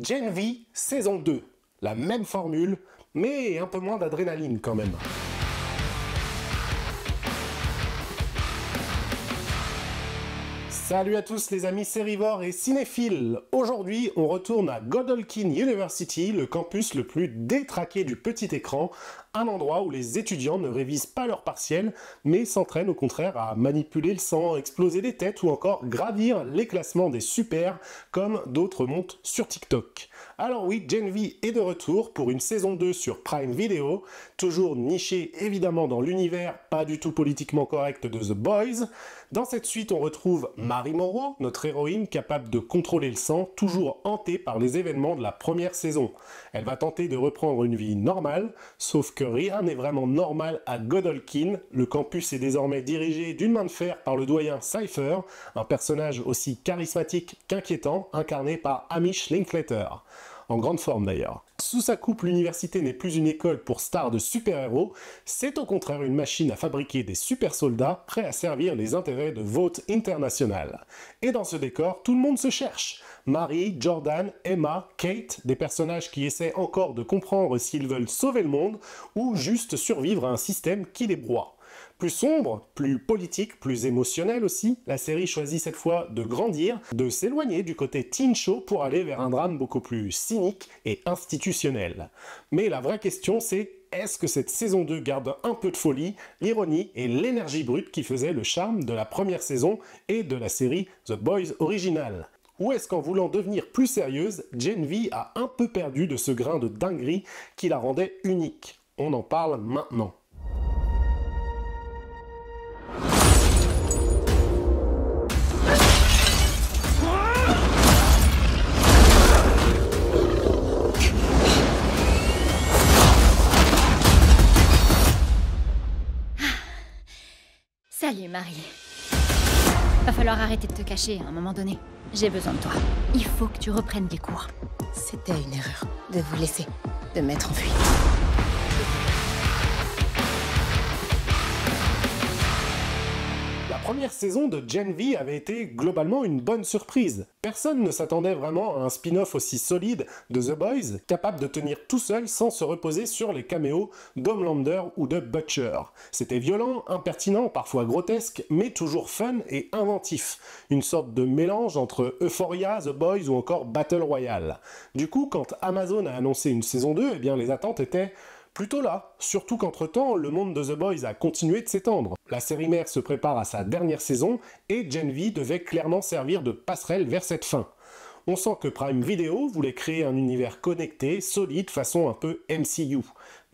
Gen V, saison 2. La même formule, mais un peu moins d'adrénaline quand même. Salut à tous les amis sérivores et cinéphiles. Aujourd'hui, on retourne à Godolphin University, le campus le plus détraqué du petit écran, un endroit où les étudiants ne révisent pas leurs partiels, mais s'entraînent au contraire à manipuler le sang, exploser des têtes ou encore gravir les classements des super, comme d'autres montent sur TikTok. Alors oui, Gen V est de retour pour une saison 2 sur Prime Video, toujours niché évidemment dans l'univers pas du tout politiquement correct de The Boys. Dans cette suite, on retrouve Mary Morrow, notre héroïne capable de contrôler le sang, toujours hantée par les événements de la première saison. Elle va tenter de reprendre une vie normale, sauf que rien n'est vraiment normal à Godolphin. Le campus est désormais dirigé d'une main de fer par le doyen Cypher, un personnage aussi charismatique qu'inquiétant, incarné par Hamish Linklater. En grande forme d'ailleurs. Sous sa coupe, l'université n'est plus une école pour stars de super-héros, c'est au contraire une machine à fabriquer des super-soldats prêts à servir les intérêts de Vought International. Et dans ce décor, tout le monde se cherche. Mary, Jordan, Emma, Kate, des personnages qui essaient encore de comprendre s'ils veulent sauver le monde ou juste survivre à un système qui les broie. Plus sombre, plus politique, plus émotionnel aussi, la série choisit cette fois de grandir, de s'éloigner du côté teen show pour aller vers un drame beaucoup plus cynique et institutionnel. Mais la vraie question c'est, est-ce que cette saison 2 garde un peu de folie, l'ironie et l'énergie brute qui faisaient le charme de la première saison et de la série The Boys originale? Ou est-ce qu'en voulant devenir plus sérieuse, Gen V a un peu perdu de ce grain de dinguerie qui la rendait unique? On en parle maintenant. Salut Marie. Va falloir arrêter de te cacher à un moment donné. J'ai besoin de toi. Il faut que tu reprennes des cours. C'était une erreur de vous laisser, de mettre en fuite. La première saison de Gen V avait été globalement une bonne surprise. Personne ne s'attendait vraiment à un spin-off aussi solide de The Boys, capable de tenir tout seul sans se reposer sur les caméos d'Homelander ou de Butcher. C'était violent, impertinent, parfois grotesque, mais toujours fun et inventif. Une sorte de mélange entre Euphoria, The Boys ou encore Battle Royale. Du coup, quand Amazon a annoncé une saison 2, eh bien les attentes étaient plutôt là, surtout qu'entre-temps, le monde de The Boys a continué de s'étendre. La série mère se prépare à sa dernière saison et Gen V devait clairement servir de passerelle vers cette fin. On sent que Prime Video voulait créer un univers connecté, solide, façon un peu MCU,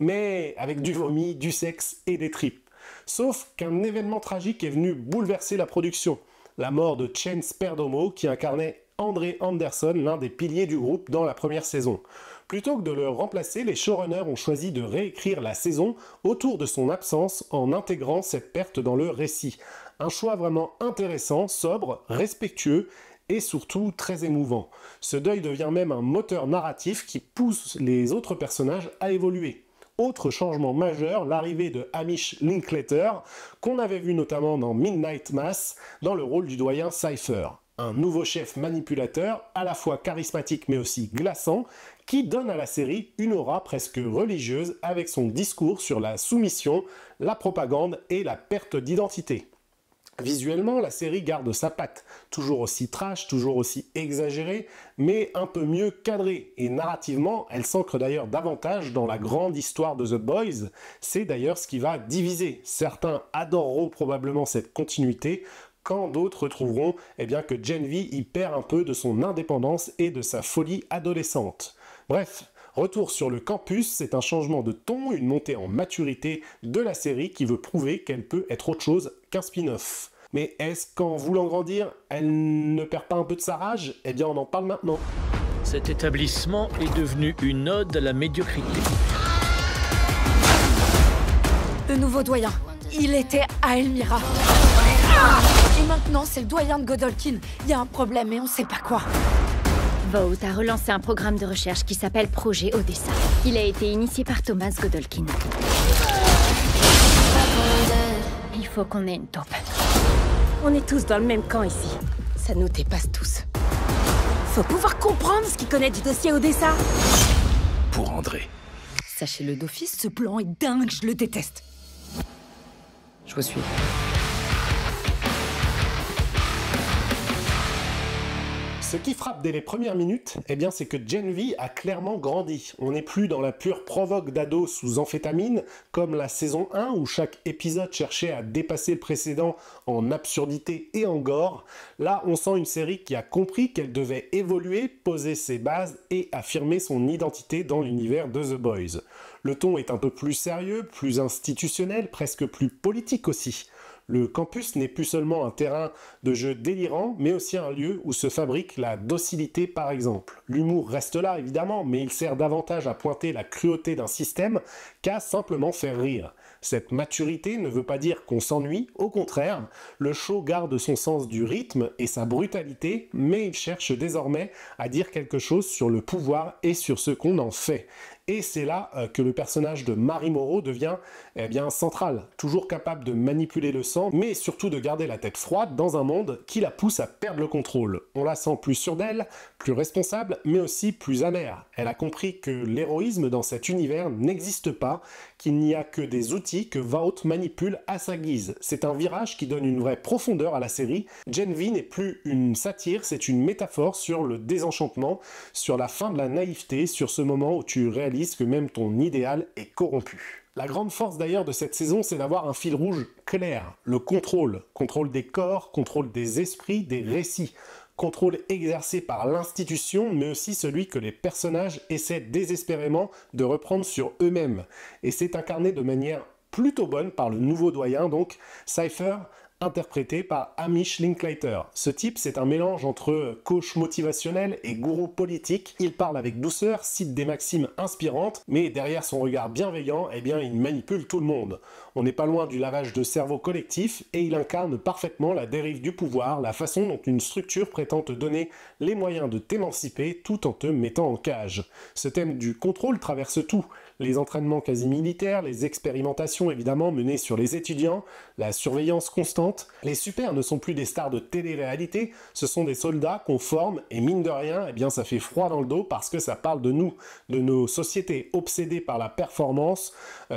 mais avec du vomi, du sexe et des tripes. Sauf qu'un événement tragique est venu bouleverser la production, la mort de Chance Perdomo qui incarnait André Anderson, l'un des piliers du groupe dans la première saison. Plutôt que de le remplacer, les showrunners ont choisi de réécrire la saison autour de son absence en intégrant cette perte dans le récit. Un choix vraiment intéressant, sobre, respectueux et surtout très émouvant. Ce deuil devient même un moteur narratif qui pousse les autres personnages à évoluer. Autre changement majeur, l'arrivée de Hamish Linklater, qu'on avait vu notamment dans Midnight Mass, dans le rôle du doyen Cypher. Un nouveau chef manipulateur, à la fois charismatique mais aussi glaçant, qui donne à la série une aura presque religieuse avec son discours sur la soumission, la propagande et la perte d'identité. Visuellement, la série garde sa patte, toujours aussi trash, toujours aussi exagérée, mais un peu mieux cadrée. Et narrativement, elle s'ancre d'ailleurs davantage dans la grande histoire de The Boys. C'est d'ailleurs ce qui va diviser. Certains adoreront probablement cette continuité, quand d'autres trouveront que Gen V y perd un peu de son indépendance et de sa folie adolescente. Bref, retour sur le campus, c'est un changement de ton, une montée en maturité de la série qui veut prouver qu'elle peut être autre chose qu'un spin-off. Mais est-ce qu'en voulant grandir, elle ne perd pas un peu de sa rage? Eh bien on en parle maintenant. Cet établissement est devenu une ode à la médiocrité. Le nouveau doyen, il était à Elmira. Et maintenant, c'est le doyen de Godolphin. Il y a un problème et on sait pas quoi. Vought a relancé un programme de recherche qui s'appelle Projet Odessa. Il a été initié par Thomas Godolphin. Il faut qu'on ait une taupe. On est tous dans le même camp ici. Ça nous dépasse tous. Faut pouvoir comprendre ce qu'il connaît du dossier Odessa. Pour André. Sachez-le d'office, ce plan est dingue, je le déteste. Je vous suis. Ce qui frappe dès les premières minutes, eh bien, c'est que Gen V a clairement grandi. On n'est plus dans la pure provoque d'ado sous amphétamine, comme la saison 1 où chaque épisode cherchait à dépasser le précédent en absurdité et en gore. Là, on sent une série qui a compris qu'elle devait évoluer, poser ses bases et affirmer son identité dans l'univers de The Boys. Le ton est un peu plus sérieux, plus institutionnel, presque plus politique aussi. Le campus n'est plus seulement un terrain de jeu délirant, mais aussi un lieu où se fabrique la docilité par exemple. L'humour reste là évidemment, mais il sert davantage à pointer la cruauté d'un système qu'à simplement faire rire. Cette maturité ne veut pas dire qu'on s'ennuie, au contraire, le show garde son sens du rythme et sa brutalité, mais il cherche désormais à dire quelque chose sur le pouvoir et sur ce qu'on en fait. Et c'est là que le personnage de Mary Morrow devient central, toujours capable de manipuler le sang, mais surtout de garder la tête froide dans un monde qui la pousse à perdre le contrôle. On la sent plus sûre d'elle, plus responsable, mais aussi plus amère. Elle a compris que l'héroïsme dans cet univers n'existe pas, qu'il n'y a que des outils que Vought manipule à sa guise. C'est un virage qui donne une vraie profondeur à la série. Gen V n'est plus une satire, c'est une métaphore sur le désenchantement, sur la fin de la naïveté, sur ce moment où tu réalises que même ton idéal est corrompu. La grande force d'ailleurs de cette saison, c'est d'avoir un fil rouge clair, le contrôle. Contrôle des corps, contrôle des esprits, des récits. Contrôle exercé par l'institution, mais aussi celui que les personnages essaient désespérément de reprendre sur eux-mêmes. Et c'est incarné de manière plutôt bonne par le nouveau doyen, donc Cypher, interprété par Hamish Linklater. Ce type, c'est un mélange entre coach motivationnel et gourou politique. Il parle avec douceur, cite des maximes inspirantes, mais derrière son regard bienveillant, eh bien, il manipule tout le monde. On n'est pas loin du lavage de cerveau collectif et il incarne parfaitement la dérive du pouvoir, la façon dont une structure prétend te donner les moyens de t'émanciper tout en te mettant en cage. Ce thème du contrôle traverse tout. Les entraînements quasi militaires, les expérimentations évidemment menées sur les étudiants, la surveillance constante. Les super ne sont plus des stars de télé-réalité, ce sont des soldats qu'on forme et mine de rien, eh bien ça fait froid dans le dos parce que ça parle de nous, de nos sociétés obsédées par la performance,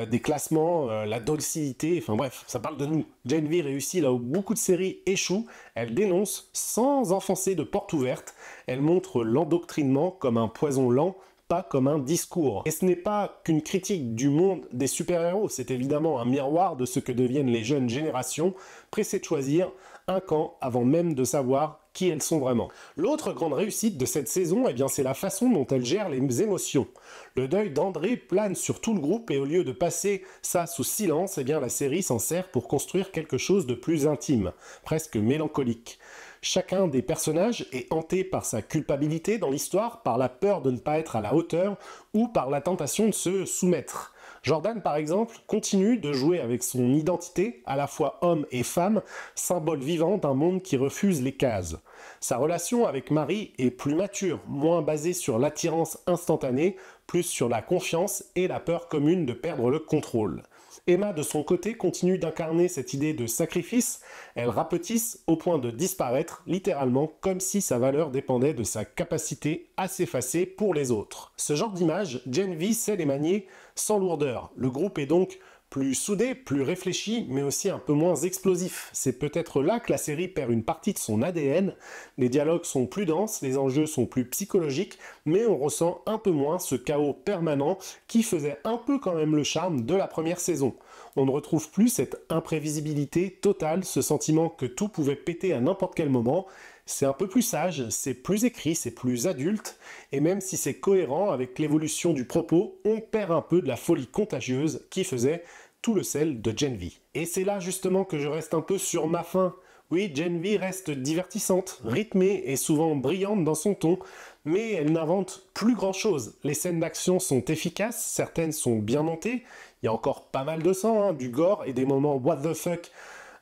des classements, la docilité, enfin bref, ça parle de nous. Gen V réussit là où beaucoup de séries échouent, elle dénonce sans enfoncer de porte ouverte, elle montre l'endoctrinement comme un poison lent, pas comme un discours. Et ce n'est pas qu'une critique du monde des super-héros, c'est évidemment un miroir de ce que deviennent les jeunes générations, pressées de choisir un camp avant même de savoir qui elles sont vraiment. L'autre grande réussite de cette saison, eh bien, c'est la façon dont elle gère les émotions. Le deuil d'André plane sur tout le groupe et au lieu de passer ça sous silence, eh bien, la série s'en sert pour construire quelque chose de plus intime, presque mélancolique. Chacun des personnages est hanté par sa culpabilité dans l'histoire, par la peur de ne pas être à la hauteur ou par la tentation de se soumettre. Jordan, par exemple, continue de jouer avec son identité, à la fois homme et femme, symbole vivant d'un monde qui refuse les cases. Sa relation avec Marie est plus mature, moins basée sur l'attirance instantanée, plus sur la confiance et la peur commune de perdre le contrôle. Emma, de son côté, continue d'incarner cette idée de sacrifice. Elle rapetisse au point de disparaître, littéralement, comme si sa valeur dépendait de sa capacité à s'effacer pour les autres. Ce genre d'image, Gen V sait les manier sans lourdeur. Le groupe est donc plus soudé, plus réfléchi, mais aussi un peu moins explosif. C'est peut-être là que la série perd une partie de son ADN. Les dialogues sont plus denses, les enjeux sont plus psychologiques, mais on ressent un peu moins ce chaos permanent qui faisait un peu quand même le charme de la première saison. On ne retrouve plus cette imprévisibilité totale, ce sentiment que tout pouvait péter à n'importe quel moment. C'est un peu plus sage, c'est plus écrit, c'est plus adulte, et même si c'est cohérent avec l'évolution du propos, on perd un peu de la folie contagieuse qui faisait tout le sel de Gen V. Et c'est là justement que je reste un peu sur ma faim. Oui, Gen V reste divertissante, rythmée et souvent brillante dans son ton, mais elle n'invente plus grand-chose. Les scènes d'action sont efficaces, certaines sont bien montées, il y a encore pas mal de sang, du gore et des moments what the fuck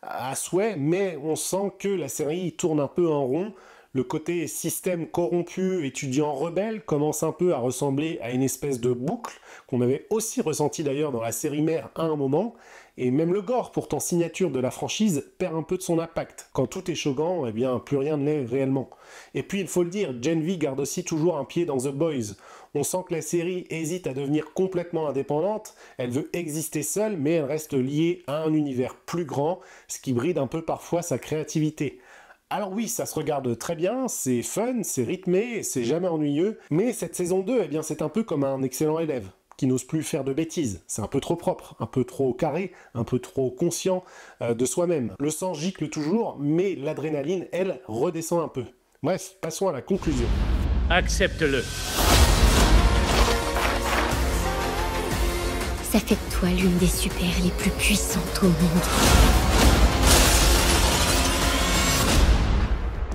à souhait, mais on sent que la série tourne un peu en rond. Le côté système corrompu, étudiant rebelle, commence un peu à ressembler à une espèce de boucle, qu'on avait aussi ressenti d'ailleurs dans la série mère à un moment, et même le gore, pourtant signature de la franchise, perd un peu de son impact. Quand tout est choquant, eh bien plus rien ne l'est réellement. Et puis il faut le dire, Gen V garde aussi toujours un pied dans The Boys. On sent que la série hésite à devenir complètement indépendante, elle veut exister seule, mais elle reste liée à un univers plus grand, ce qui bride un peu parfois sa créativité. Alors oui, ça se regarde très bien, c'est fun, c'est rythmé, c'est jamais ennuyeux, mais cette saison 2, eh bien c'est un peu comme un excellent élève, qui n'ose plus faire de bêtises. C'est un peu trop propre, un peu trop carré, un peu trop conscient de soi-même. Le sang gicle toujours, mais l'adrénaline, elle, redescend un peu. Bref, passons à la conclusion. Accepte-le. Ça fait de toi l'une des super les plus puissantes au monde.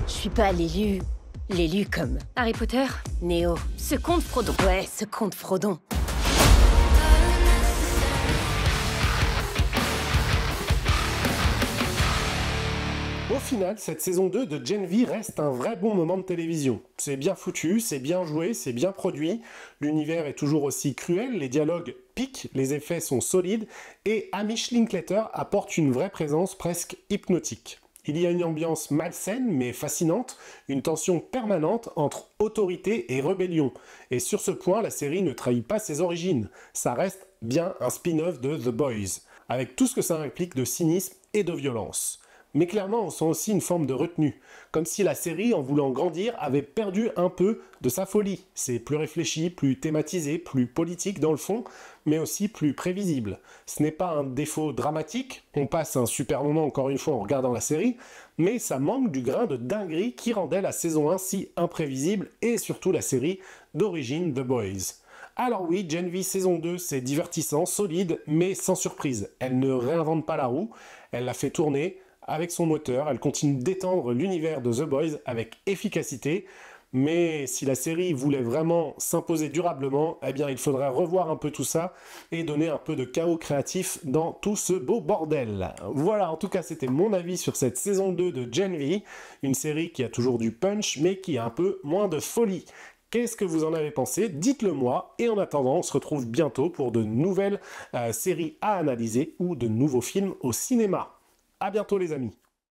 Je suis pas l'élu. L'élu comme Harry Potter? Néo. Ce comte Frodon. Ouais, ce comte Frodon. Au final, cette saison 2 de Gen V reste un vrai bon moment de télévision. C'est bien foutu, c'est bien joué, c'est bien produit, l'univers est toujours aussi cruel, les dialogues piquent, les effets sont solides, et Hamish Linklater apporte une vraie présence presque hypnotique. Il y a une ambiance malsaine mais fascinante, une tension permanente entre autorité et rébellion. Et sur ce point, la série ne trahit pas ses origines. Ça reste bien un spin-off de The Boys, avec tout ce que ça implique de cynisme et de violence. Mais clairement, on sent aussi une forme de retenue, comme si la série, en voulant grandir, avait perdu un peu de sa folie. C'est plus réfléchi, plus thématisé, plus politique dans le fond, mais aussi plus prévisible. Ce n'est pas un défaut dramatique, on passe un super moment encore une fois en regardant la série, mais ça manque du grain de dinguerie qui rendait la saison 1 si imprévisible, et surtout la série d'origine The Boys. Alors oui, Gen V saison 2, c'est divertissant, solide, mais sans surprise. Elle ne réinvente pas la roue, elle la fait tourner, avec son moteur, elle continue d'étendre l'univers de The Boys avec efficacité, mais si la série voulait vraiment s'imposer durablement, eh bien il faudrait revoir un peu tout ça et donner un peu de chaos créatif dans tout ce beau bordel. Voilà, en tout cas c'était mon avis sur cette saison 2 de Gen V, une série qui a toujours du punch mais qui a un peu moins de folie. Qu'est-ce que vous en avez pensé? Dites-le moi, et en attendant, on se retrouve bientôt pour de nouvelles séries à analyser ou de nouveaux films au cinéma. À bientôt les amis.